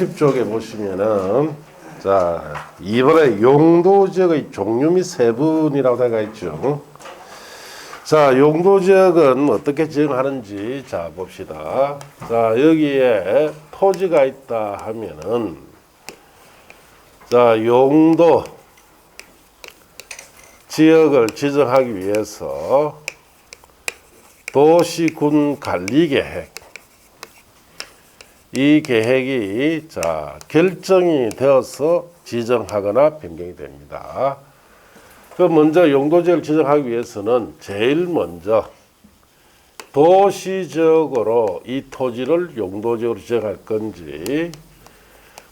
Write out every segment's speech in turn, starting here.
60쪽에 보시면은 자, 이번에 용도지역의 종류 및 세분이라고 되어 있죠. 자, 용도지역은 어떻게 지정하는지 자 봅시다. 자, 여기에 토지가 있다 하면은 자, 용도 지역을 지정하기 위해서 도시군 관리계획, 이 계획이 자 결정이 되어서 지정하거나 변경이 됩니다. 그 먼저 용도지역을 지정하기 위해서는 제일 먼저 도시적으로 이 토지를 용도지역으로 지정할 건지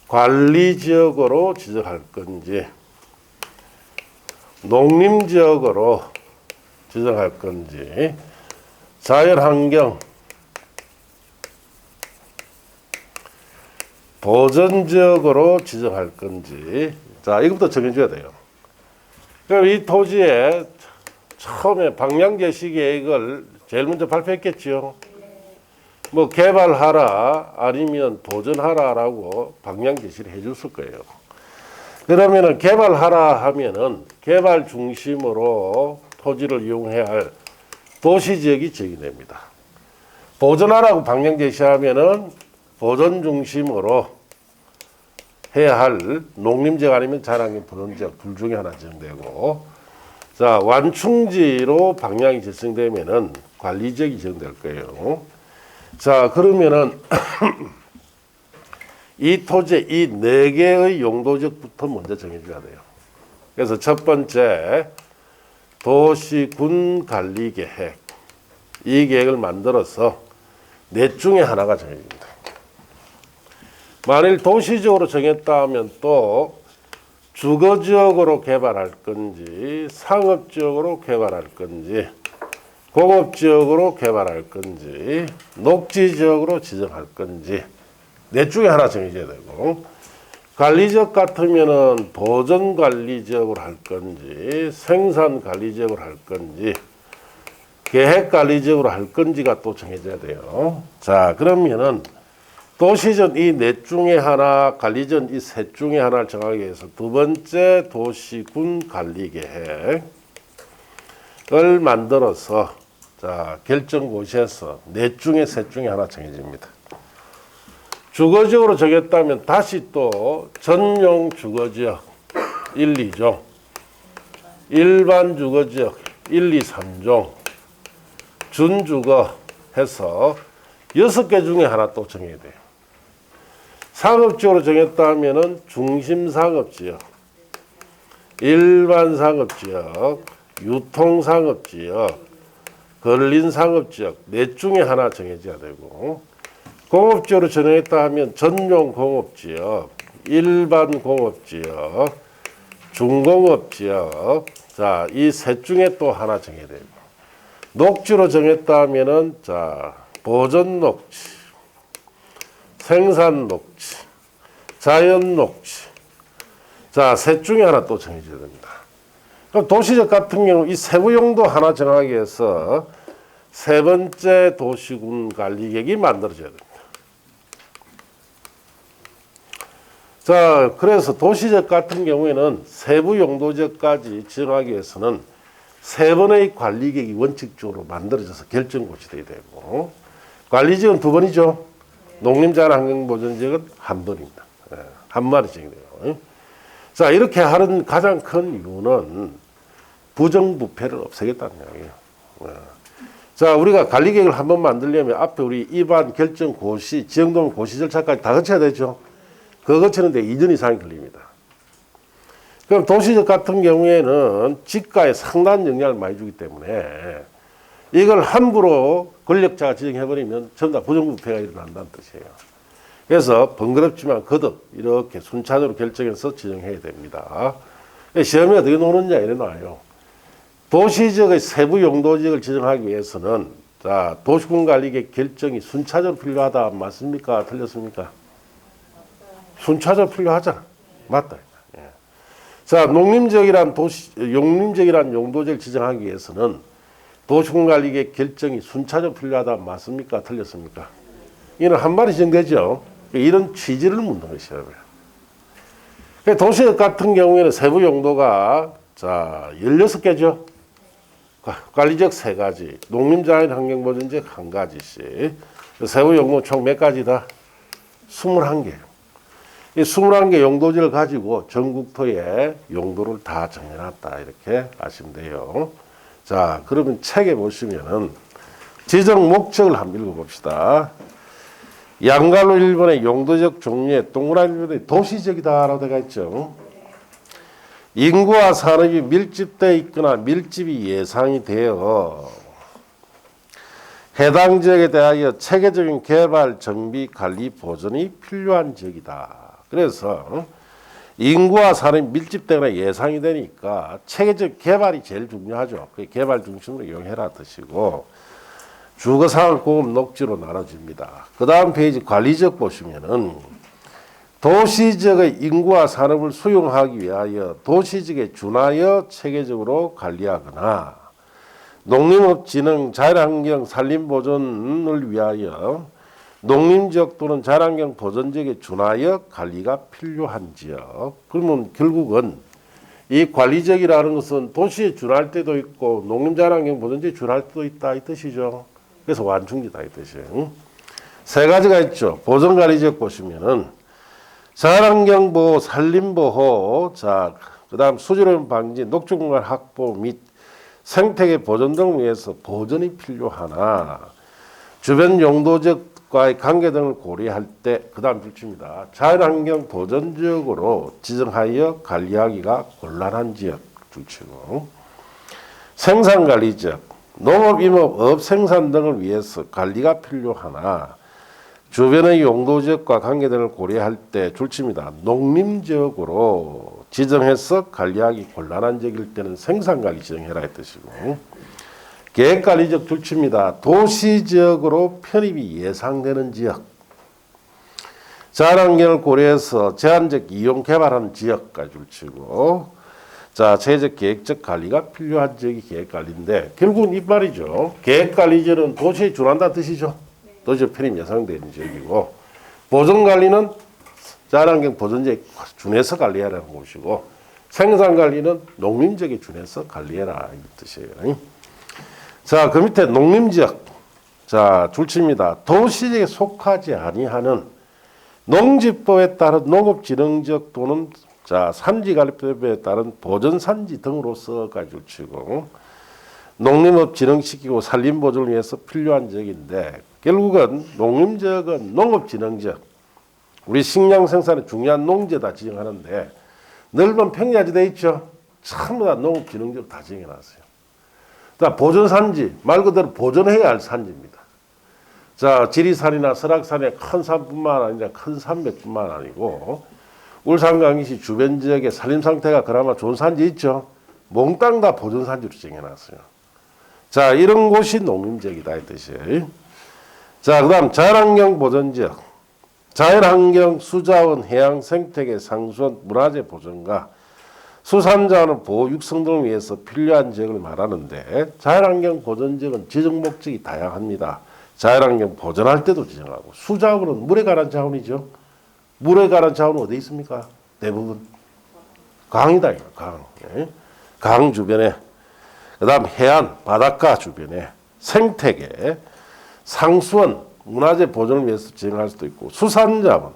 관리지역으로 지정할 건지 농림지역으로 지정할 건지 자연환경 보전지역으로 지정할 건지 자 이것부터 정해줘야 돼요. 그럼 이 토지에 처음에 방향제시 계획을 제일 먼저 발표했겠죠. 뭐 개발하라 아니면 보전하라라고 방향제시를 해줬을 거예요. 그러면은 개발하라 하면은 개발 중심으로 토지를 이용해야 할 도시지역이 지정됩니다. 보전하라고 방향제시하면은 보전 중심으로 해야 할 농림지역 아니면 자연환경 보전지역 둘 중에 하나 지정되고, 자 완충지로 방향이 지정되면은 관리지역이 지정될 거예요. 자 그러면은 이 토지 이 네 개의 용도지역부터 먼저 정해줘야 돼요. 그래서 첫 번째 도시군 관리계획, 이 계획을 만들어서 넷 중에 하나가 정해집니다. 만일 도시적으로 정했다 하면 또 주거지역으로 개발할 건지 상업지역으로 개발할 건지 공업지역으로 개발할 건지 녹지지역으로 지정할 건지 넷 중에 하나 정해져야 되고, 관리지역 같으면은 보전관리지역으로 할 건지 생산관리지역으로 할 건지 계획관리지역으로 할 건지가 또 정해져야 돼요. 자 그러면은 도시전 이 넷 중에 하나, 관리전 이 셋 중에 하나를 정하기 위해서 두 번째 도시군 관리계획을 만들어서 자 결정고시에서 넷 중에 셋 중에 하나 정해집니다. 주거지역으로 정했다면 다시 또 전용 주거지역 1, 2종, 일반 주거지역 1, 2, 3종, 준주거 해서 6개 중에 하나 또 정해야 돼요. 상업지역으로 정했다 하면은 중심상업지역, 일반상업지역, 유통상업지역, 근린상업지역 넷 중에 하나 정해져야 되고, 공업지역으로 정했다 하면 전용공업지역, 일반공업지역, 중공업지역 자 이 셋 중에 또 하나 정해야 되고, 녹지로 정했다 하면은 자 보전녹지, 생산녹지, 자연녹지 자 셋 중에 하나 또 정해져야 됩니다. 그럼 도시적 같은 경우 이 세부용도 하나 정하기 위해서 세 번째 도시군 관리계획이 만들어져야 됩니다. 자 그래서 도시적 같은 경우에는 세부 용도지역까지 지정하기 위해서는 세 번의 관리계획이 원칙적으로 만들어져서 결정고시 돼야 되고, 관리지역은 두 번이죠. 농림자연환경보전지역은 한 번입니다. 한 번에 진행돼요. 자 이렇게 하는 가장 큰 이유는 부정부패를 없애겠다는 이야기예요. 자 우리가 관리계획을 한번 만들려면 앞에 우리 입안 결정 고시, 지정동 고시 절차까지 다 거쳐야 되죠. 그거 거치는데 2년 이상이 걸립니다. 그럼 도시적 같은 경우에는 지가에 상당한 영향을 많이 주기 때문에 이걸 함부로 권력자가 지정해버리면 전부 다 부정부패가 일어난다는 뜻이에요. 그래서 번거롭지만 거듭 이렇게 순차적으로 결정해서 지정해야 됩니다. 시험이 어떻게 나오느냐 이래 나와요. 도시지역의 세부 용도지역을 지정하기 위해서는 자 도시군관리계획 결정이 순차적으로 필요하다. 맞습니까? 틀렸습니까? 순차적으로 필요하잖아. 맞다. 예. 자, 농림지역이란 용림지역이란 용도지역을 지정하기 위해서는 도시군관리계획 결정이 순차적으로 필요하다. 맞습니까? 틀렸습니까? 이는 한 마리 지정되죠. 이런 취지를 묻는 것이에요. 도시역 같은 경우에는 세부 용도가 자 16개죠. 관리적 3가지, 농림자연환경보전지역 1가지씩. 세부 용도 총 몇 가지다? 21개. 이 21개 용도지를 가지고 전국토에 용도를 다 정해놨다. 이렇게 아시면 돼요. 자, 그러면 책에 보시면은 지정 목적을 한번 읽어봅시다. 양갈로 1번의 용도적 종류에 동그라미 1번의 도시적이다라고 되어 있죠. 인구와 산업이 밀집되어 있거나 밀집이 예상이 되어 해당 지역에 대하여 체계적인 개발, 정비, 관리, 보존이 필요한 지역이다. 그래서 인구와 산업이 밀집되거나 예상이 되니까 체계적 개발이 제일 중요하죠. 그 개발 중심으로 이용해라 뜻이고 주거상을 고급 녹지로 나눠집니다. 그 다음 페이지 관리적 보시면은 도시지역의 인구와 산업을 수용하기 위하여 도시지역에 준하여 체계적으로 관리하거나 농림업 진흥, 자연환경 산림보존을 위하여 농림지역 또는 자연환경 보존지역에 준하여 관리가 필요한 지역. 그러면 결국은 이 관리지역이라는 것은 도시에 준할 때도 있고 농림자연환경 보존지역에 준할 때도 있다 이 뜻이죠. 그래서 완충지다 이 뜻이에요. 3가지가 있죠. 보존관리지역 보시면은 자연환경보호, 산림보호, 자, 그 다음 수질오염 방지, 녹조공간 확보 및 생태계 보존 등을 위해서 보존이 필요하나 주변 용도지역과의 관계 등을 고려할 때 그 다음 줄칩니다. 자연환경 보존지역으로 지정하여 관리하기가 곤란한 지역 줄치고 생산관리지역, 농업, 임업, 업생산 등을 위해서 관리가 필요하나 주변의 용도지역과 관계 등을 고려할 때 줄칩니다. 농림지역으로 지정해서 관리하기 곤란한 지역일 때는 생산관리 지정해라 이 뜻이고 계획관리지역 줄칩니다. 도시지역으로 편입이 예상되는 지역 자연환경을 고려해서 제한적 이용 개발하는 지역까지 줄치고 자, 체계적 계획적 관리가 필요한 지역이 계획관리인데 결국은 이 말이죠. 계획관리지역은 도시에 준한다는 뜻이죠. 도시적 편입 예상되는 지역이고 보존관리는 자연환경 보존지역에 준해서 관리하라는 것이고 생산관리는 농림지역에 준해서 관리해라 이 뜻이에요. 자, 그 밑에 농림지역 자 줄칩니다. 도시지역에 속하지 아니하는 농지법에 따른 농업진흥지역 또는 자 산지관리법에 따른 보존산지 등으로서까지 줄치고 농림업 진흥시키고 산림보존을 위해서 필요한 지역인데 결국은 농림지역은 농업진흥지역 우리 식량 생산에 중요한 농지다 지정하는데 넓은 평야지대 있죠. 전부 다 농업진흥지역 다 지정해놨어요. 자, 보존산지 말 그대로 보존해야 할 산지입니다. 자, 지리산이나 설악산의 큰 산뿐만 아니라 큰 산맥뿐만 아니고 울산 강기시 주변 지역의 산림 상태가 그나마 좋은 산지 있죠. 몽땅 다 보존산지로 지정해놨어요. 자, 이런 곳이 농림지역이다 이 뜻이에요. 자, 그 다음 자연환경 보존지역 자연환경, 수자원, 해양 생태계 상수원, 문화재 보존과 수산자원 보호 육성 등을 위해서 필요한 지역을 말하는데 자연환경 보존지역은 지정 목적이 다양합니다. 자연환경 보존할 때도 지정하고 수자원은 물에 관한 자원이죠. 물에 관한 자원은 어디 있습니까? 대부분 강이다. 강. 강 주변에 그 다음 해안, 바닷가 주변에 생태계, 상수원, 문화재 보존을 위해서 지정할 수도 있고 수산자원.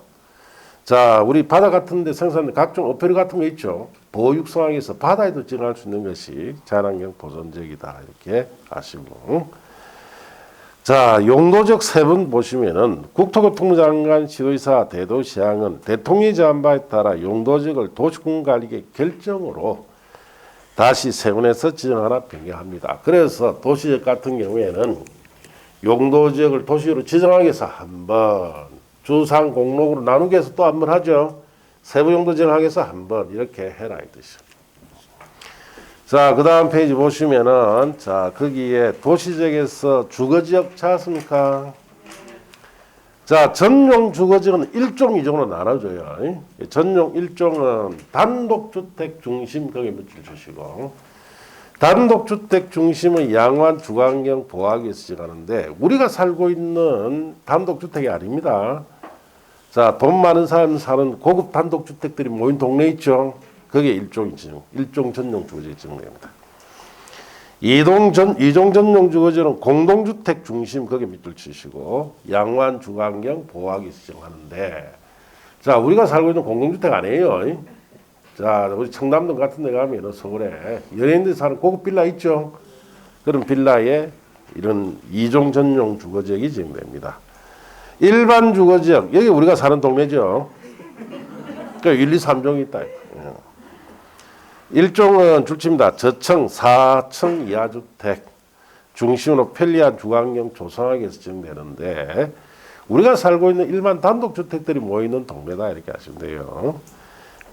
자, 우리 바다 같은 데 생산된 각종 어패류 같은 거 있죠. 보호 육성하기 위해서 바다에도 지정할 수 있는 것이 자연환경 보존지역이다. 이렇게 아시고. 자, 용도적 세분 보시면은 국토교통부 장관 시도지사 대도시장은 대통령이 제한 바에 따라 용도지역을 도시공간관리계 결정으로 다시 세분해서 지정하나 변경합니다. 그래서 도시지역 같은 경우에는 용도지역을 도시로 지정하기 위해서 한번 주상 공록으로 나누기 위해서 또 한 번 하죠. 세부용도 지정하기 위해서 한번 이렇게 해라 이 뜻이죠. 자, 그 다음 페이지 보시면은 자 거기에 도시지역에서 주거지역 찾았습니까? 자, 전용 주거지역은 1종, 2종으로 나눠줘요. 전용 1종은 단독주택 중심 거기에 묻힐 주시고 단독주택 중심의 양호한 주거환경 보호하기 위해서 지정하는데 우리가 살고 있는 단독주택이 아닙니다. 자, 돈 많은 사람 사는 고급 단독주택들이 모인 동네 있죠. 그게 일종 전용 주거지에 지정됩니다. 이종 전용 주거지는 공동주택 중심 거기에 밑줄 치시고 양호한 주거환경 보호하기 지정하는데, 자, 우리가 살고 있는 공동주택 아니에요. 자, 우리 청담동 같은 데 가면 서울에 연예인들이 사는 고급 빌라 있죠. 그런 빌라에 이런 이종 전용 주거지역이 지정됩니다. 일반 주거지역, 여기 우리가 사는 동네죠. 그 1, 2, 3종이 있다. 1종은 줄칩니다. 저층, 4층 이하주택 중심으로 편리한 주거환경 조성하기 위해서 지정되는데, 우리가 살고 있는 일반 단독주택들이 모이는 동네다 이렇게 하시면 돼요.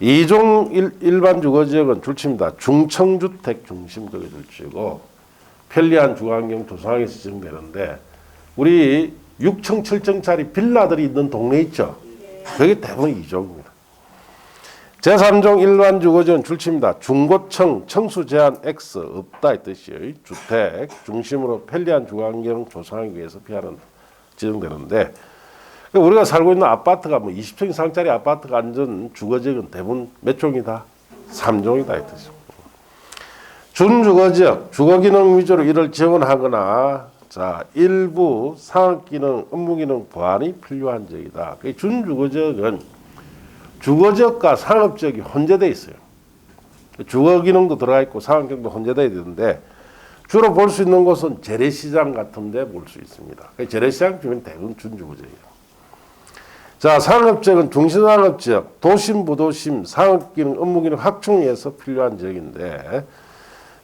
2종 일반 주거지역은 줄칩니다. 중층주택 중심 거기 줄치고 편리한 주거환경 조성하기 위해서 지정되는데, 우리 6층, 7층짜리 빌라들이 있는 동네 있죠. 그게 대부분 2종입니다. 제3종 일반 주거지역은 줄칩니다. 중고층, 청수 제한 X 없다 이 뜻이에요. 주택 중심으로 편리한 주거환경 조성하기 위해서 지정되는데, 우리가 살고 있는 아파트가 뭐 20층 이상짜리 아파트가 앉은 주거지역은 대부분 몇 종이다? 3종이다 이 뜻이죠. 준주거지역, 주거기능 위주로 이를 지원하거나 자, 일부 상업기능, 업무기능 보완이 필요한 지역이다. 준주거지역은 주거지역과 상업지역이 혼재되어 있어요. 주거기능도 들어가 있고 상업기능도 혼재되어야 되는데, 주로 볼 수 있는 곳은 재래시장 같은 데 볼 수 있습니다. 재래시장 주변 대부분 준주거지역이에요. 자, 상업지역은 중심상업지역, 도심, 부도심, 상업기능, 업무기능 확충을 위해서 필요한 지역인데,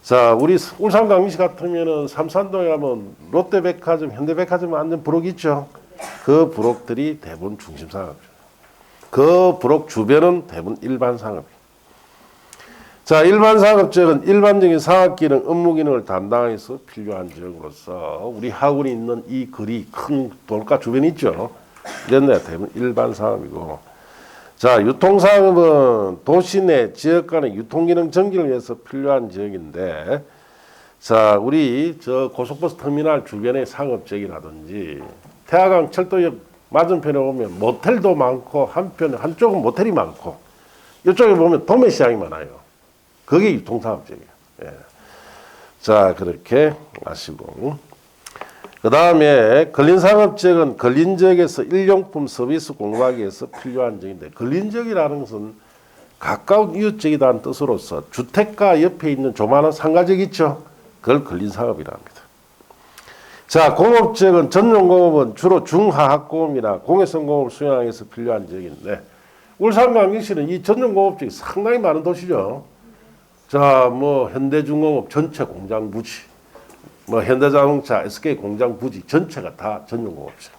자, 우리 울산 강릉시 같으면은 삼산동에 가면 롯데백화점, 현대백화점 앉은 부록 있죠. 그 부록들이 대부분 중심상업지역. 그 부록 주변은 대부분 일반 상업이에요. 자, 일반 상업지역은 일반적인 상업기능, 업무기능을 담당해서 필요한 지역으로서 우리 학원이 있는 이 거리 큰 돌가 주변이 있죠. 이런 데가 대부분 일반 상업이고, 자, 유통상업은 도시 내 지역 간의 유통기능 전개를 위해서 필요한 지역인데, 자, 우리 저 고속버스 터미널 주변의 상업지역이라든지 태화강 철도역 맞은편에 보면 모텔도 많고 한쪽은 모텔이 많고 이쪽에 보면 도매시장이 많아요. 그게 유통상업지역이에요. 예. 자, 그렇게 아시고, 그 다음에 근린상업지역은 근린지역에서 일용품 서비스 공급하기 위해서 필요한 지역인데, 근린지역이라는 것은 가까운 이웃지역이라는 뜻으로서 주택가 옆에 있는 조그마한 상가지역 있죠. 그걸 근린상업이라 합니다. 자, 공업지역은 전용공업은 주로 중하학공업이나 공해성 공업을 수행하기 위해서 필요한 지역인데, 울산 광역시는 이 전용공업지역이 상당히 많은 도시죠. 자, 뭐 현대중공업 전체 공장 부지, 뭐 현대자동차, SK 공장 부지 전체가 다 전용공업지역.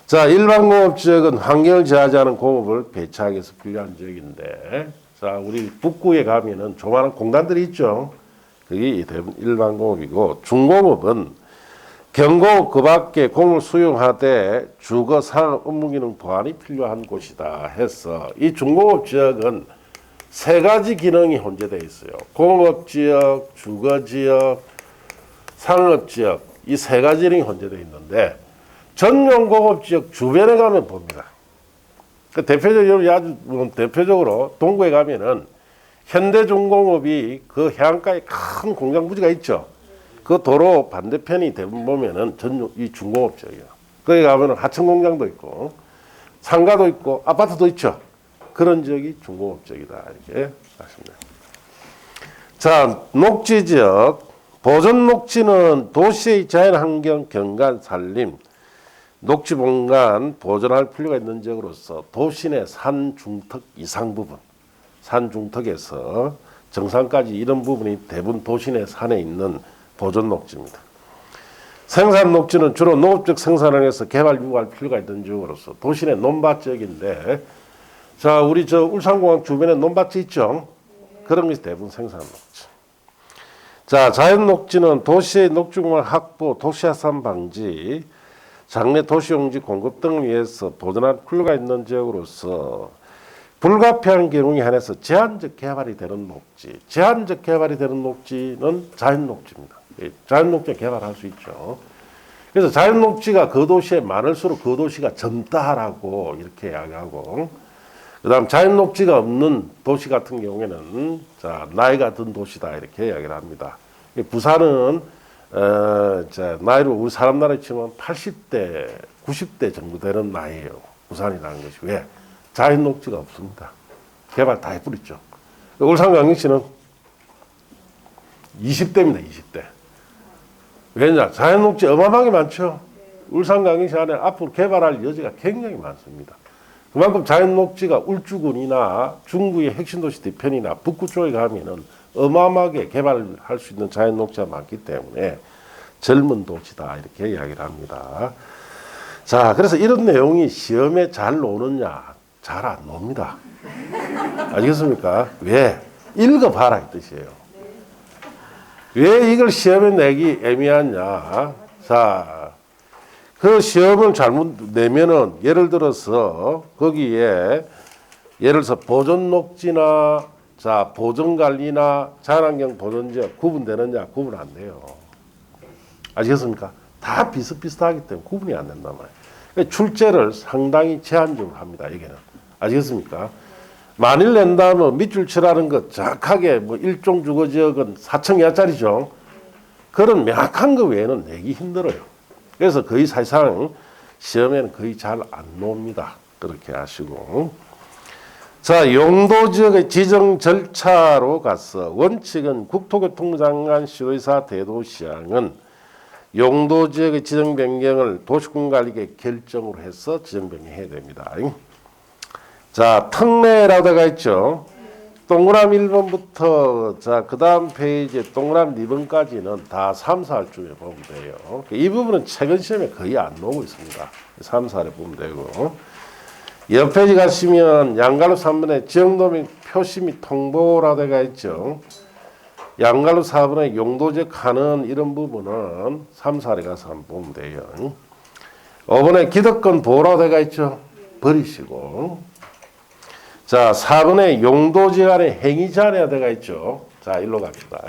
자, 일반공업지역은 환경을 제하지 않은 공업을 배치하기 위해서 필요한 지역인데, 자, 우리 북구에 가면은 조그마한 공단들이 있죠. 그게 대부분 일반공업이고, 중공업은 경공업 그 밖에 공을 수용하되 주거 상업 업무기능 보완이 필요한 곳이다 해서, 이 중공업 지역은 세 가지 기능이 혼재되어 있어요. 공업지역, 주거지역, 상업지역, 이 세 가지 기능이 혼재되어 있는데, 전용공업지역 주변에 가면 봅니다. 그 대표적으로 동구에 가면은 현대중공업이 그 해안가에 큰 공장 부지가 있죠. 그 도로 반대편이 대부분 보면은 이 중공업 지역이에요. 거기 가면은 하청 공장도 있고 상가도 있고 아파트도 있죠. 그런 지역이 중공업 지역이다 이렇게 아십니다. 자, 녹지 지역, 보존 녹지는 도시의 자연환경 경관 산림, 녹지 공간 보존할 필요가 있는 지역으로서 도시 내 산 중턱 이상 부분, 산 중턱에서 정상까지 이런 부분이 대부분 도시 내 산에 있는 보존 녹지입니다. 생산 녹지는 주로 농업적 생산을 해서 개발 유구할 필요가 있는 지역으로서 도시 내 논밭 지역인데, 자, 우리 저 울산공항 주변에 논밭이 있죠. 그런 것이 대부분 생산 녹지. 자, 자연 녹지는 도시의 녹지공간 확보, 도시화산 방지, 장래 도시용지 공급 등을 위해서 보존할 필요가 있는 지역으로서 불가피한 경우에 한해서 제한적 개발이 되는 녹지, 제한적 개발이 되는 녹지는 자연 녹지입니다. 자연 녹지 개발할 수 있죠. 그래서 자연 녹지가 그 도시에 많을수록 그 도시가 젊다라고 이렇게 이야기하고, 그다음 자연 녹지가 없는 도시 같은 경우에는 자 나이가 든 도시다 이렇게 이야기를 합니다. 부산은 나이로 우리 사람 나이로 치면 80대, 90대 정도 되는 나이예요. 부산이라는 것이 왜? 자연 녹지가 없습니다. 개발 다 해버렸죠. 울산 광역시는 20대입니다. 20대. 왜냐? 자연 녹지 어마어마하게 많죠. 울산 광역시 안에 앞으로 개발할 여지가 굉장히 많습니다. 그만큼 자연 녹지가 울주군이나 중구의 핵심 도시 뒤편이나 북구 쪽에 가면은 어마어마하게 개발할 수 있는 자연 녹지가 많기 때문에 젊은 도시다 이렇게 이야기를 합니다. 자, 그래서 이런 내용이 시험에 잘 노느냐? 잘 안 놉니다. 알겠습니까? 왜? 읽어봐라 이 뜻이에요. 왜 이걸 시험에 내기 애매하냐? 자, 그 시험을 잘못 내면은 예를 들어서 거기에 예를 들어서 보존 녹지나 자 보존 관리나 자연환경 보존지역 구분되느냐? 구분 안 돼요. 아시겠습니까? 다 비슷비슷하기 때문에 구분이 안 된단 말이에요. 그러니까 출제를 상당히 제한적으로 합니다. 여기는 아시겠습니까? 만일 낸다면 밑줄 치라는 것 정확하게 뭐 일종 주거지역은 4층 이하짜리죠. 그런 명확한 거 외에는 내기 힘들어요. 그래서 거의 사실상 시험에는 거의 잘 안 나옵니다. 그렇게 하시고. 자, 용도지역의 지정 절차로 가서 원칙은 국토교통장관 시의사 대도시장은 용도지역의 지정 변경을 도시군관리계 결정으로 해서 지정 변경해야 됩니다. 자, 특례라고 되어 있죠. 동그라미 1번부터 자, 그 다음 페이지에 동그라미 2번까지는 다 3, 4할 중에 보면 돼요. 이 부분은 최근 시험에 거의 안 나오고 있습니다. 3, 4를 보면 되고. 옆 페이지 가시면 양갈로 3번에 지역도민 표시 및 통보라고 되어 있죠. 양갈로 4번에 용도지역 하는 이런 부분은 3, 4에 가서 한번 보면 돼요. 5번에 기득권 보호라고 되어 있죠. 버리시고. 자, 4번에 용도지역 안에 행위 제한이 되어 있죠. 자, 일로 갑시다.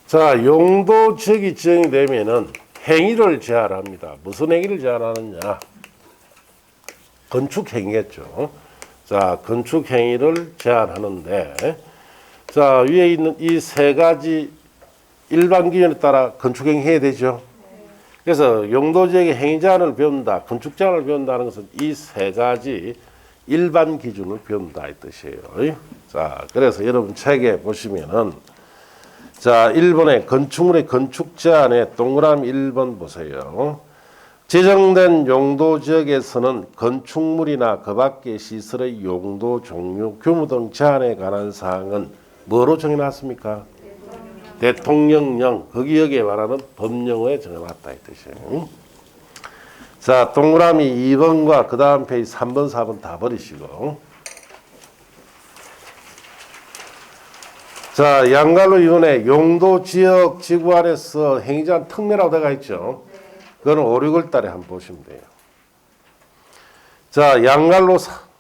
자, 용도 지역이 지정이 되면은 행위를 제한합니다. 무슨 행위를 제한하느냐? 건축 행위겠죠. 자, 건축 행위를 제한하는데, 자, 위에 있는 이 세 가지 일반 기준에 따라 건축 행위 해야 되죠. 그래서 용도 지역의 행위 제한을 배운다, 건축 제한을 배운다는 것은 이 세 가지 일반 기준을 배운다 이 뜻이에요. 자, 그래서 여러분 책에 보시면은 자, 1번에 건축물의 건축 제한에 동그라미 1번 보세요. 지정된 용도 지역에서는 건축물이나 그 밖의 시설의 용도, 종류, 규모 등 제한에 관한 사항은 뭐로 정해놨습니까? 대통령령, 거기 여기에 말하는 법령에 정해놨다 이 뜻이에요. 자, 동그라미 2번과 그 다음 페이지 3번, 4번 다 버리시고. 자, 양갈로 이번에 용도 지역 지구 안에서 행위제한 특례라고 되어 있죠. 그거는 5, 6월 달에 한번 보시면 돼요. 자, 양갈로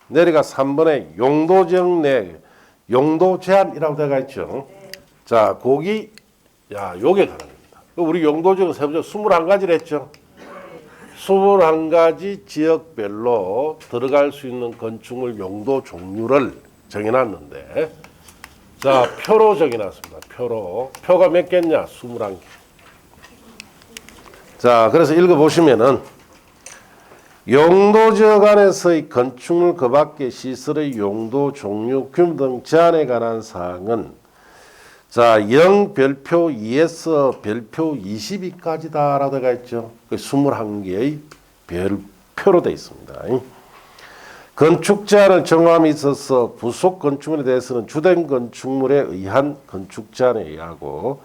내려가 3번에 용도 지역 내 용도 제한이라고 되어 있죠. 자, 거기 요게 가능합니다. 우리 용도 지역은 세부적 21가지를 했죠. 21가지 지역별로 들어갈 수 있는 건축물 용도 종류를 정해놨는데 자, 표로 정해놨습니다. 표가 몇 개냐? 21개. 자, 그래서 읽어보시면은 용도 지역 안에서의 건축물 그 밖의 시설의 용도, 종류, 규모 등 제한에 관한 사항은 자, 0 별표 2에서 별표 22까지다라고 되어 있죠. 21개의 별표로 되어 있습니다. 건축 제한을 정함에 있어서 부속 건축물에 대해서는 주된 건축물에 의한 건축 제한에 의하고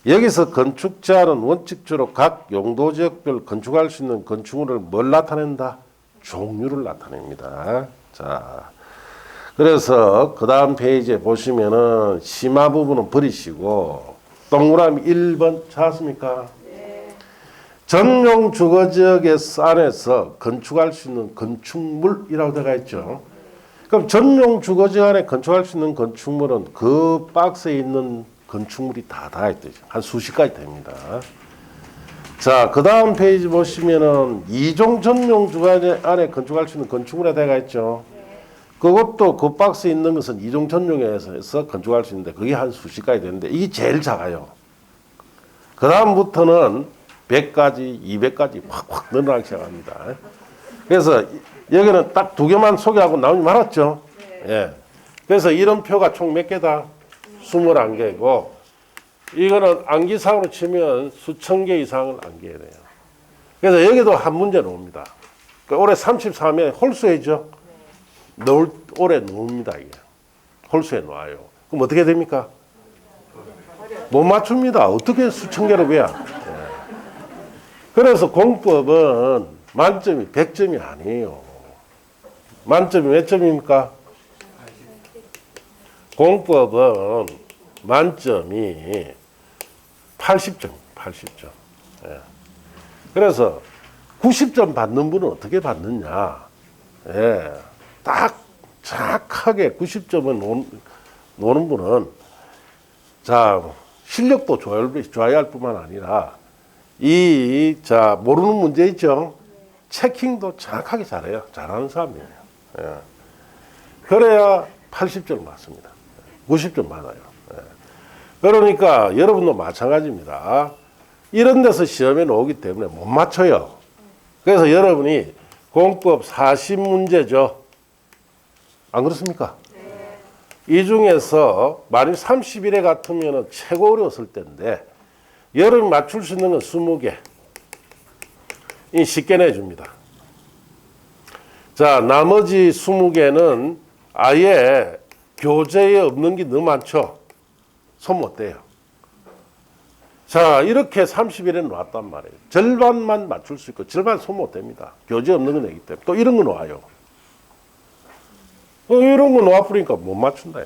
여기서 건축 제한은 원칙적으로 각 용도 지역별 건축할 수 있는 건축물을 뭘 나타낸다? 종류를 나타냅니다. 자, 그래서 그 다음 페이지에 보시면은 심화 부분은 버리시고 동그라미 1번 찾았습니까? 네. 전용 주거지역 안에서 건축할 수 있는 건축물이라고 되어 있죠. 그럼 전용 주거지역 안에 건축할 수 있는 건축물은 그 박스에 있는 건축물이 다 있듯이 한 수십 가지 됩니다. 자, 그 다음 페이지 보시면은 이종 전용 주거지역 안에 건축할 수 있는 건축물에 되어 있죠. 그것도 그 박스에 있는 것은 이종 전용에서 건축할 수 있는데 그게 한 수십 가지 되는데 이게 제일 작아요. 그 다음부터는 100가지, 200가지 확 늘어나기 시작합니다. 그래서 여기는 딱 두 개만 소개하고 나오지 말았죠. 예. 그래서 이런 표가 총 몇 개다? 21개고 이거는 암기상으로 치면 수천 개 이상을 암기해야 돼요. 그래서 여기도 한 문제 나옵니다. 올해 33회 홀수해죠. 올해 놓습니다. 이게 홀수에 놓아요. 그럼 어떻게 됩니까? 못 맞춥니다. 어떻게 수천 개를 외야? 그래서 공법은 만점이 100점이 아니에요. 만점이 몇 점입니까? 공법은 만점이 80점, 80점. 예. 그래서 90점 받는 분은 어떻게 받느냐? 예. 딱 정확하게 90점을 노는 분은 자 실력도 좋아야 할 뿐만 아니라 모르는 문제 있죠. 체킹도 정확하게 잘해요. 잘하는 사람이에요. 예. 그래야 80점 맞습니다. 90점 받아요. 예. 그러니까 여러분도 마찬가지입니다. 이런 데서 시험에 나오기 때문에 못 맞춰요. 그래서 여러분이 공법 40문제죠. 안 그렇습니까? 네. 이 중에서 만일 31회 같으면 최고 어려웠을 때인데 여러분 맞출 수 있는 건 20개. 이 쉽게 내줍니다. 자, 나머지 20개는 아예 교재에 없는 게 너무 많죠. 손 못 대요. 자, 이렇게 31회 나왔단 말이에요. 절반만 맞출 수 있고 절반 손 못 댑니다. 교재에 없는 거 내기 때문에. 또 이런 거 나와요. 이런 거 놓아버리니까 못 맞춘다.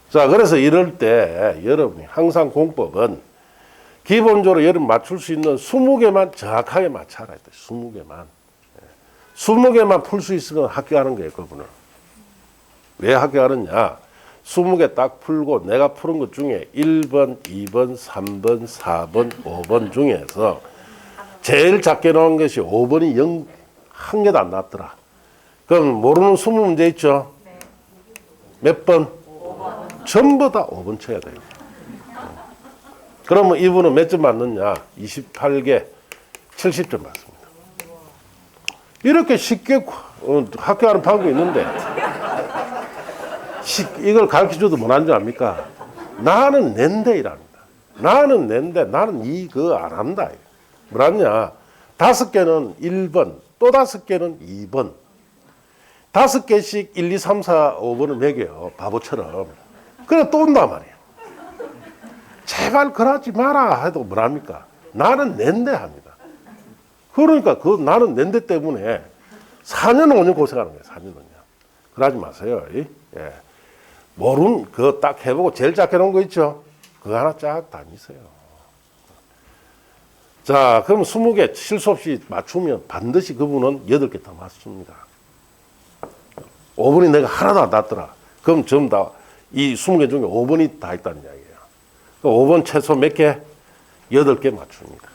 자, 그래서 이럴 때 여러분이 항상 공법은 기본적으로 여러분 맞출 수 있는 20개만 정확하게 맞춰라. 20개만. 20개만 풀 수 있으면 합격하는 거예요, 그분은. 왜 합격하느냐? 20개 딱 풀고 내가 푸는 것 중에 1번, 2번, 3번, 4번, 5번 중에서 제일 작게 나온 것이 5번이 한 개도 안 나왔더라. 그럼 모르는 20문제 있죠? 네. 몇 번? 5번. 전부 다 5번 쳐야 돼요. 그러면 이분은 몇 점 맞느냐? 28개, 70점 맞습니다. 이렇게 쉽게 합격하는 방법이 있는데 이걸 가르쳐줘도 못하는 줄 압니까? 나는 낸데 이랍니다. 나는 낸데 나는 이거 안 한다. 뭐라냐? 5개는 1번, 또 5개는 2번. 5개씩 1, 2, 3, 4, 5번을 매겨요. 바보처럼. 그래 또 온단 말이에요. 제발 그러지 마라 해도 뭐랍니까? 나는 낸데 합니다. 그러니까 그 나는 낸데 때문에 4년, 5년 고생하는 거예요. 4년, 5년. 그러지 마세요. 예. 모르는 그거 딱 해보고 제일 작게 놓은 거 있죠? 그거 하나 쫙 다니세요. 자, 그럼 20개 실수 없이 맞추면 반드시 그분은 8개 더 맞습니다. 5번이 내가 하나도 안 났더라. 그럼 전부 다 이 20개 중에 5번이 다 있다는 이야기예요. 5번 최소 몇 개? 8개 맞춥니다.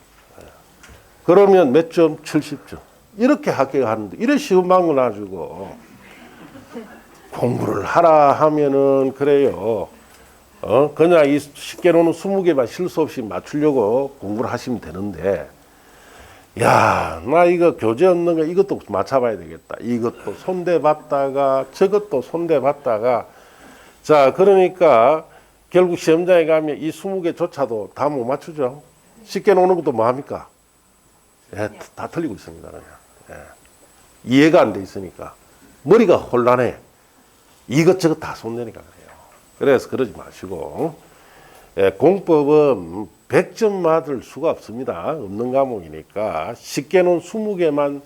그러면 몇 점? 70점. 이렇게 합격하는데 이래 쉬운 방법을 놔주고 공부를 하라 하면은 그래요. 그냥 이 쉽게 놓는 20개만 실수 없이 맞추려고 공부를 하시면 되는데 야, 나 이거 교재 없는 거 이것도 맞춰봐야 되겠다. 이것도 손대봤다가 저것도 손대봤다가 자, 그러니까 결국 시험장에 가면 이 20개조차도 다 못 맞추죠. 쉽게 놓는 것도 뭐 합니까? 예, 다 틀리고 있습니다. 그냥. 예. 이해가 안 돼 있으니까 머리가 혼란해. 이것저것 다 손대니까 그래요. 그래서 그러지 마시고 예, 공법은 100점 맞을 수가 없습니다. 없는 과목이니까 쉽게 놓은 20개만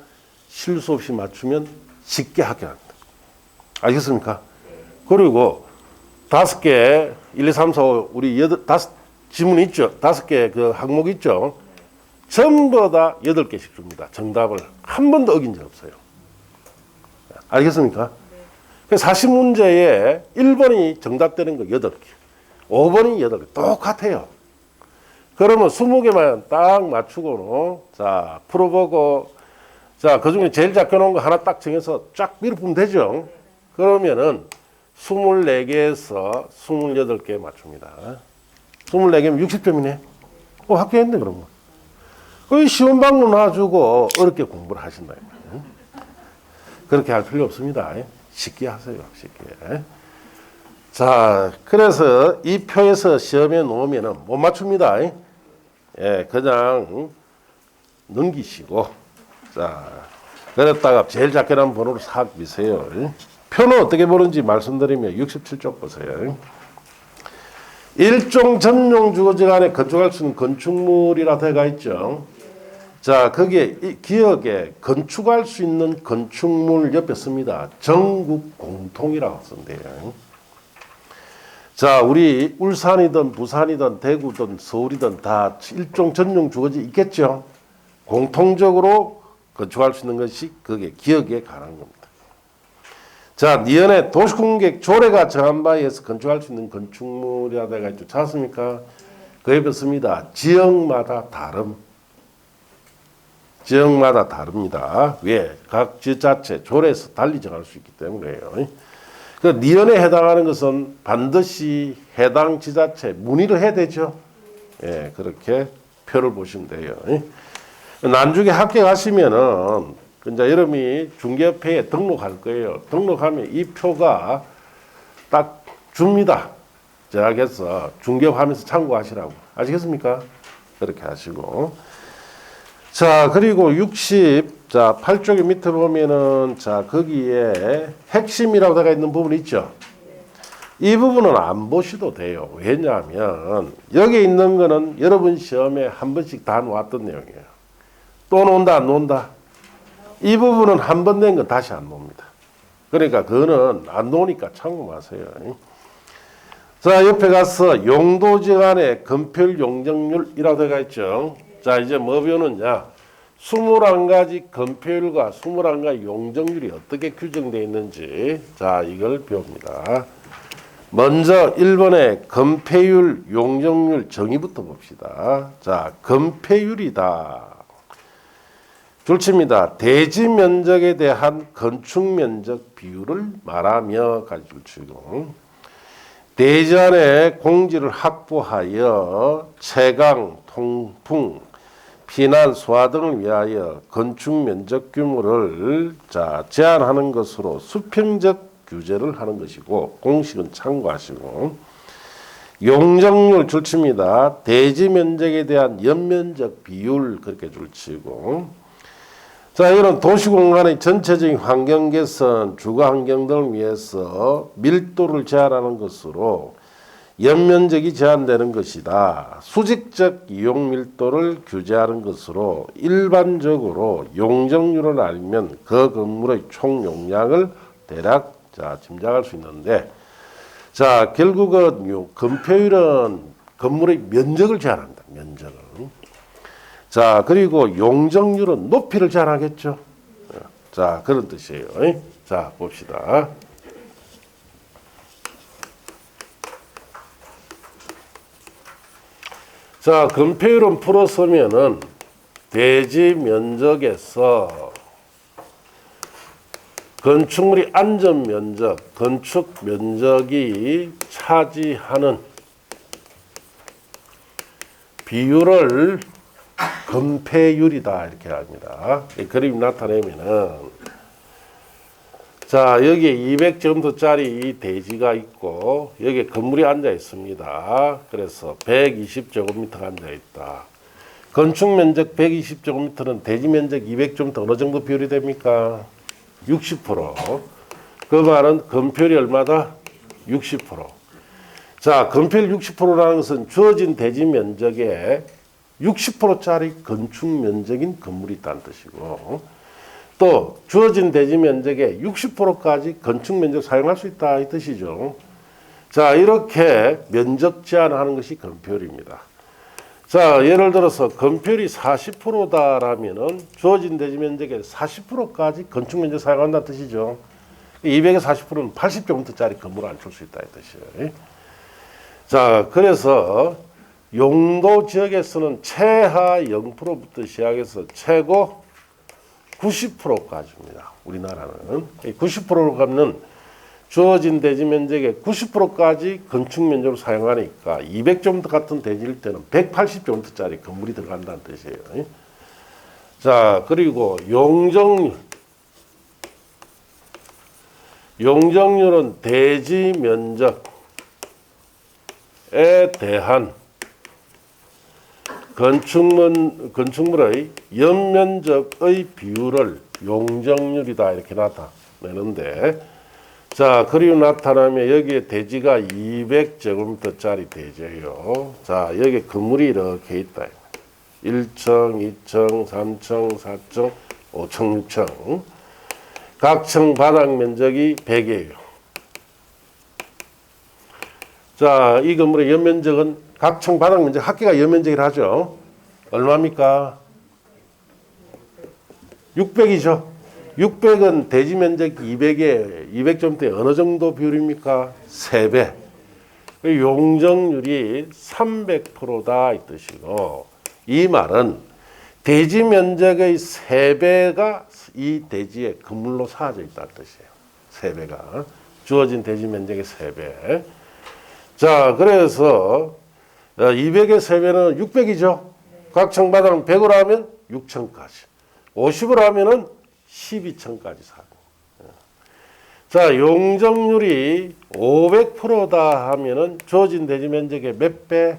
실수 없이 맞추면 쉽게 합격합니다. 알겠습니까? 그리고 5개, 1, 2, 3, 4, 5, 우리 5 지문이 있죠? 5개 그 항목 있죠? 전부 다 8개씩 줍니다. 정답을 한 번도 어긴 적 없어요. 알겠습니까? 네. 40문제에 1번이 정답되는 거 8개, 5번이 8개. 똑같아요. 그러면 20개만 딱 맞추고, 자, 풀어보고, 자, 그 중에 제일 작게 놓은 거 하나 딱 정해서 쫙 밀어보면 되죠? 그러면은 24개에서 28개 맞춥니다. 24개면 60점이네. 합격했네, 그러면. 그 쉬운 방법 놔주고 어렵게 공부를 하신다. 그렇게 할 필요 없습니다. 쉽게 하세요, 쉽게. 자, 그래서 이 표에서 시험에 놓으면은 못 맞춥니다. 예, 그냥 넘기시고, 자, 그랬다가 제일 작게 난 번호로 싹 미세요. 표는 어떻게 보는지 말씀드리면 67쪽 보세요. 일종 전용 주거지 안에 건축할 수 있는 건축물이라 되어 있죠. 자, 거기에 기억에 건축할 수 있는 건축물 옆에 씁니다. 전국 공통이라고 쓴대요. 자, 우리 울산이든 부산이든 대구든 서울이든 다 일종 전용 주거지 있겠죠. 공통적으로 건축할 수 있는 것이 거기에 기억에 관한 겁니다. 자, 니은에 도시공객 조례가 정한 바에 의해서 건축할 수 있는 건축물이라 되어 있죠. 찾았습니까? 그 옆에 씁니다. 지역마다 다름. 지역마다 다릅니다. 왜? 각 지자체 조례에서 달리 정할 수 있기 때문에요. 그 니은에 해당하는 것은 반드시 해당 지자체 문의를 해야 되죠. 예, 그렇게 표를 보시면 돼요. 나중에 합격하시면은 이제 여러분이 중개협회에 등록할 거예요. 등록하면 이 표가 딱 줍니다. 제가 그래서 중개업하면서 참고하시라고. 아시겠습니까? 그렇게 하시고. 자, 그리고 자, 8쪽에 밑에 보면은, 자, 거기에 핵심이라고 되어 있는 부분 있죠? 이 부분은 안 보셔도 돼요. 왜냐하면, 여기 있는 거는 여러분 시험에 한 번씩 다 놓았던 내용이에요. 또 놓는다, 안 놓는다? 이 부분은 한 번 낸 건 다시 안 놓습니다. 그러니까 그거는 안 놓으니까 참고 마세요. 자, 옆에 가서 용도지간의 건폐율 용적률이라고 되어 있죠? 자, 이제 뭐 배우느냐? 21가지 건폐율과 21가지 용적률이 어떻게 규정되어 있는지, 자, 이걸 배웁니다. 먼저 1번의 건폐율, 용적률 정의부터 봅시다. 자, 건폐율이다. 줄칩니다. 대지 면적에 대한 건축 면적 비율을 말하며 가지 줄치고, 대지 안에 공지를 확보하여 채광, 통풍, 피난, 소화 등을 위하여 건축 면적 규모를 제한하는 것으로 수평적 규제를 하는 것이고, 공식은 참고하시고, 용적률 줄칩니다. 대지 면적에 대한 연면적 비율 그렇게 줄치고, 자, 이거는 도시공간의 전체적인 환경 개선, 주거 환경 등을 위해서 밀도를 제한하는 것으로 연면적이 제한되는 것이다. 수직적 이용 밀도를 규제하는 것으로 일반적으로 용적률을 알면 그 건물의 총 용량을 대략 짐작할 수 있는데, 자, 결국은 건폐율은 건물의 면적을 제한한다. 면적을. 자, 그리고 용적률은 높이를 제한하겠죠. 자, 그런 뜻이에요. 자, 봅시다. 자, 건폐율은 풀었으면은 대지 면적에서 건축물의 안전 면적, 건축 면적이 차지하는 비율을 건폐율이다 이렇게 합니다. 이 그림 나타내면은, 자, 여기에 200제곱미터짜리 이 대지가 있고 여기에 건물이 앉아 있습니다. 그래서 120제곱미터가 앉아 있다. 건축 면적 120제곱미터는 대지 면적 200제곱미터 어느 정도 비율이 됩니까? 60%. 그 말은 건폐율이 얼마다? 60%. 자, 건폐율 60%라는 것은 주어진 대지 면적에 60%짜리 건축 면적인 건물이 있다는 뜻이고, 또 주어진 대지 면적의 60%까지 건축 면적 사용할 수 있다 이 뜻이죠. 자, 이렇게 면적 제한하는 것이 건폐율입니다. 자, 예를 들어서 건폐율이 40%다라면은 주어진 대지 면적의 40%까지 건축 면적 사용한다는 뜻이죠. 200의 40%는 80제곱미터짜리 건물을 안출 수 있다 이 뜻이에요. 자, 그래서 용도 지역에서는 최하 0%부터 시작해서 최고 90%까지입니다. 우리나라는 90%로 가면 주어진 대지 면적의 90%까지 건축 면적으로 사용하니까 200제곱미터 같은 대지일 때는 180제곱미터짜리 건물이 들어간다는 뜻이에요. 자, 그리고 용적률은 대지 면적에 대한 건축물의 연면적의 비율을 용적률이다 이렇게 나타내는데, 자, 그리고 나타나면 여기에 대지가 200제곱미터짜리 대지예요. 자, 여기 건물이 이렇게 있다. 1층, 2층, 3층, 4층, 5층, 6층. 각 층 바닥 면적이 100이에요. 자, 이 건물의 연면적은 각 층 바닥 면적, 합계가 연면적이라 하죠. 얼마입니까? 600이죠. 600은 대지 면적 200에 200점대 어느 정도 비율입니까? 3배. 용적률이 300%다 이 뜻이고, 이 말은 대지 면적의 3배가 이 대지에 건물로 쌓아져 있다는 뜻이에요. 3배가. 주어진 대지 면적의 3배. 자, 그래서 200의 3배는 600이죠. 각 층바닥은 100으로 하면 6층까지. 50으로 하면은 12층까지 사고. 자, 용적률이 500%다 하면은 주어진 대지 면적의 몇 배?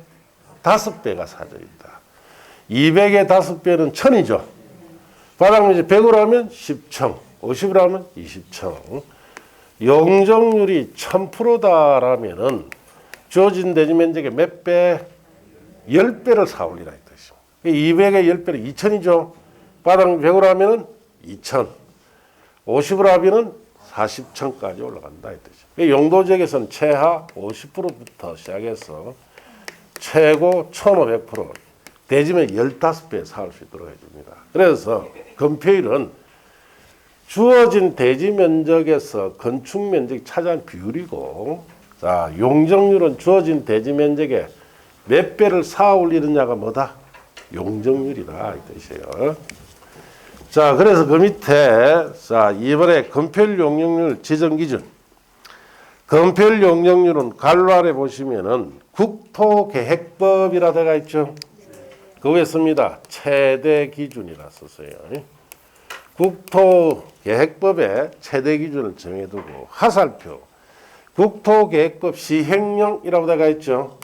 5배가 사져 있다. 200의 5배는 1000이죠. 바닥 면적 100으로 하면 10층, 50으로 하면 20층. 용적률이 1000%다라면은 주어진 대지 면적의 몇 배? 10배를 사올리라 이 뜻이죠. 200의 10배는 2000이죠. 바닥 100으로 하면은 2000. 50으로 하면은 40층까지 올라간다 이 뜻이죠. 용도 지역에서는 최하 50%부터 시작해서 최고 1500%. 대지면 15배 사올 수 있도록 해줍니다. 그래서 건폐율은 주어진 대지 면적에서 건축 면적이 차지한 비율이고, 자, 용적률은 주어진 대지 면적에 몇 배를 쌓아 올리느냐가 뭐다? 용적률이다 이 뜻이에요. 자, 그래서 그 밑에 자, 이번에 건폐율 용적률 지정 기준. 건폐율 용적률은 갈로 아래 보시면은 국토계획법이라 되어 있죠. 거기에 씁니다. 최대 기준이라 썼어요. 국토계획법에 최대 기준을 정해두고, 하살표 국토계획법 시행령이라고 되어 있죠.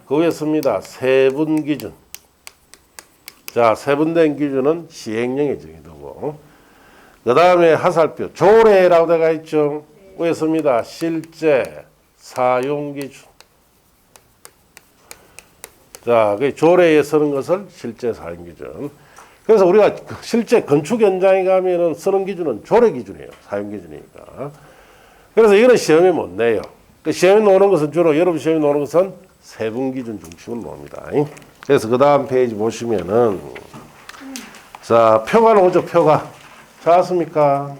거기에 씁니다. 세분 기준. 자, 세분된 기준은 시행령에 정해두고, 그 다음에 하살표 조례라고 되어 있죠. 거기에 씁니다. 실제 사용 기준. 자, 그 조례에 쓰는 것을 실제 사용 기준. 그래서 우리가 실제 건축 현장에 가면은 쓰는 기준은 조례 기준이에요. 사용 기준이니까. 그래서 이거는 시험에 못 내요. 그 시험에 나오는 것은 주로 여러분 시험에 나오는 것은 세분 기준 중심으로 나옵니다. 그래서 그 다음 페이지 보시면은 자, 표가 나오죠. 표가. 찾았습니까?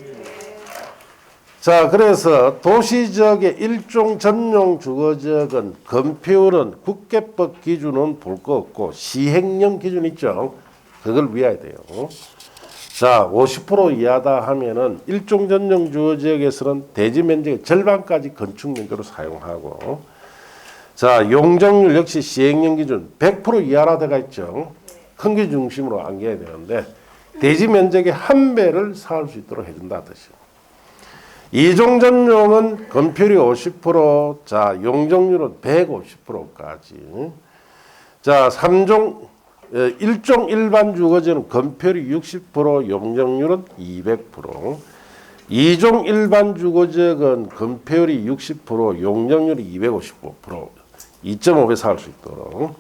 자, 그래서 도시지역의 일종 전용 주거지역은 건폐율은 국계법 기준은 볼 거 없고 시행령 기준 있죠. 그걸 위해야 돼요. 자, 50% 이하다 하면은 일종 전용 주거지역에서는 대지 면적의 절반까지 건축 면적으로 사용하고, 자, 용적률 역시 시행령 기준 100% 이하라 되어 있죠. 큰 기 중심으로 안겨야 되는데 대지 면적의 1배를 쌓을 수 있도록 해준다 뜻이에요. 이종 전용은 건폐율이 50%, 자, 용적률은 150%까지. 자, 3종, 1종 일반 주거지는 건폐율이 60%, 용적률은 200%. 2종 일반 주거지역은 건폐율이 60%, 용적률이 250%, 2.5배 쌓을 수 있도록.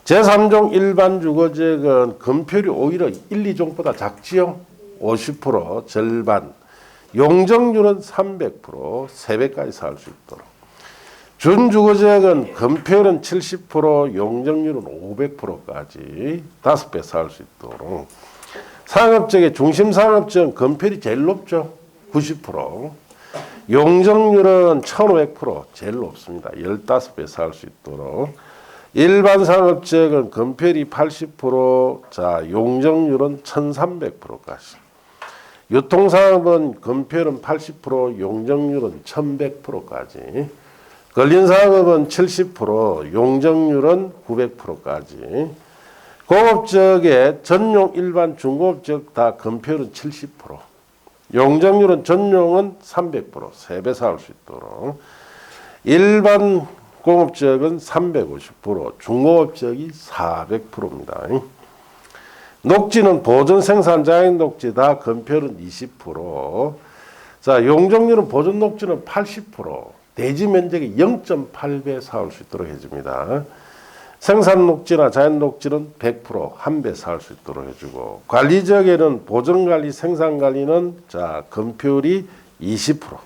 제3종 일반 주거지역은 건폐율이 오히려 1, 2종보다 작지요. 50%, 절반. 용적률은 300%, 3배까지 살 수 있도록. 준주거지역은 건폐율은 70%, 용적률은 500%까지 5배 살 수 있도록. 상업지역의 중심상업지역은 건폐율이 제일 높죠. 90%. 용적률은 1500%, 제일 높습니다. 15배 살 수 있도록. 일반 상업지역은 건폐율이 80%, 자, 용적률은 1300%까지. 유통상업은 건폐율은 80%, 용적률은 1100%까지. 근린상업은 70%, 용적률은 900%까지. 공업지역의 전용, 일반, 중공업지역 다 건폐율은 70%. 용적률은 전용은 300%, 3배 살 수 있도록. 일반 공업지역은 350%, 중공업지역이 400%입니다. 녹지는 보존 생산 자연 녹지 다 건폐율은 20%. 자, 용적률은 보존 녹지는 80%, 대지 면적의 0.8배 사올 수 있도록 해줍니다. 생산 녹지나 자연 녹지는 100%, 1배 살 수 있도록 해주고, 관리 지역에는 보존 관리, 생산 관리는 자, 건폐율이 20%.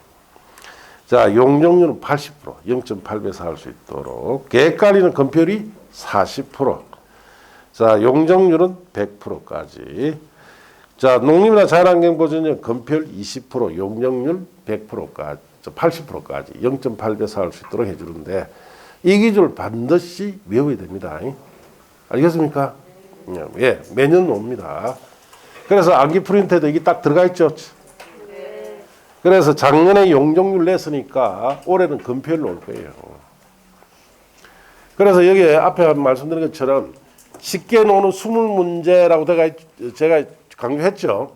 자, 용적률은 80%, 0.8배 살 수 있도록. 계획 관리는 건폐율이 40%. 자, 용적률은 100%까지. 자, 농림이나 자연환경 보존은 건폐율 20%, 용적률 100%까지, 80%까지 0.8배 살 수 있도록 해주는데, 이 기준을 반드시 외워야 됩니다. 알겠습니까? 예, 매년 옵니다. 그래서 암기 프린트에도 이게 딱 들어가 있죠. 그래서 작년에 용적률 냈으니까 올해는 건폐율로 올 거예요. 그래서 여기에 앞에 말씀드린 것처럼 쉽게 노는 수물 문제라고 제가 강조했죠.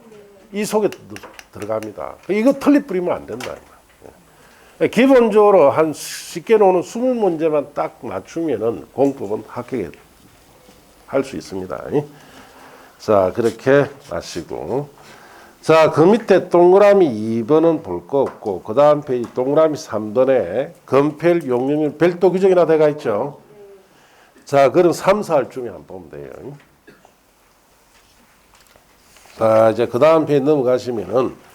이 속에 들어갑니다. 이거 틀리 뿌리면 안 된다. 기본적으로 한 쉽게 노는 20문제만 딱 맞추면은 공법은 합격할 수 있습니다. 자, 그렇게 마시고. 자, 그 밑에 동그라미 2번은 볼 거 없고, 그 다음 페이지 동그라미 3번에 건폐율, 용적률 별도 규정이나 돼가 있죠. 자, 그럼 3, 4할 중에 한번 보면 돼요. 자, 이제 그 다음 페이지 넘어가시면은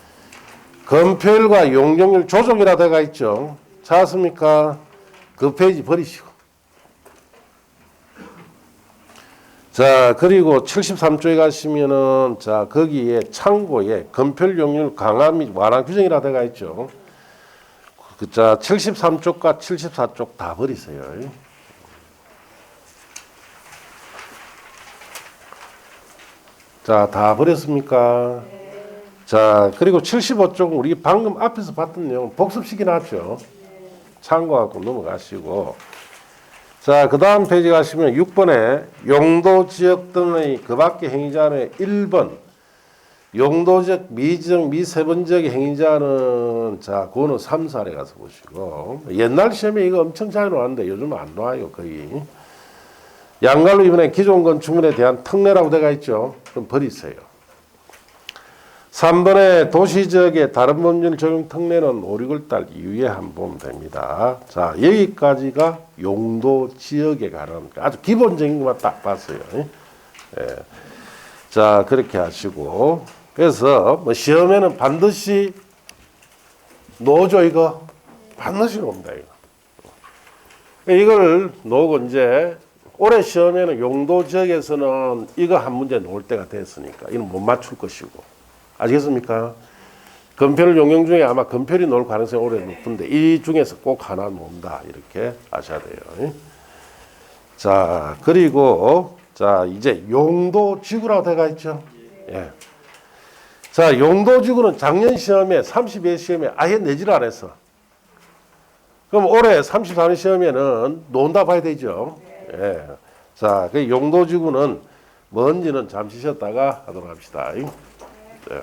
건폐율과 용적률 조정이라 돼가 있죠. 찾았습니까? 그 페이지 버리시고. 자, 그리고 73조에 가시면은, 자, 거기에 창고에 건폐율, 용적률 강화 및 완화 규정이라 돼가 있죠. 자, 73쪽과 74쪽 다 버리세요. 자, 다 버렸습니까? 자, 그리고 75쪽은 우리 방금 앞에서 봤던 내용 복습시키 놨죠. 참고하고 넘어가시고. 자, 그 다음 페이지 가시면 6번에 용도지역 등의 그 밖의 행위자는 1번. 용도지역, 미지역, 미세번지역의 행위자는, 자, 그거는 3, 4에 가서 보시고. 옛날 시험에 이거 엄청 잘 나왔는데 요즘은 안 나와요, 거의. 양갈로 이번에 기존 건축물에 대한 특례라고 되어 있죠. 그럼 버리세요. 3번에 도시지역의 다른 법률 적용 특례는 5, 6월달 이후에 한번 보면 됩니다. 자, 여기까지가 용도지역에 관한 아주 기본적인 것만 딱 봤어요. 예. 자, 그렇게 하시고. 그래서 뭐 시험에는 반드시 놓죠, 이거. 반드시 놓습니다, 이거. 이걸 놓고 이제 올해 시험에는 용도지역에서는 이거 한 문제 놓을 때가 됐으니까 이건 못 맞출 것이고. 아시겠습니까? 건폐율 용역 중에 아마 건폐율이 놓을 가능성이 올해 높은데 이 중에서 꼭 하나 놓는다. 이렇게 아셔야 돼요. 자, 그리고 자, 이제 용도지구라고 되어 있죠. 예. 자, 용도지구는 작년 시험에 32회 시험에 아예 내지를 안 했어. 그럼 올해 34년 시험에는 논다 봐야 되죠. 예. 자, 그 용도지구는 뭔지는 잠시 쉬었다가 하도록 합시다. 네.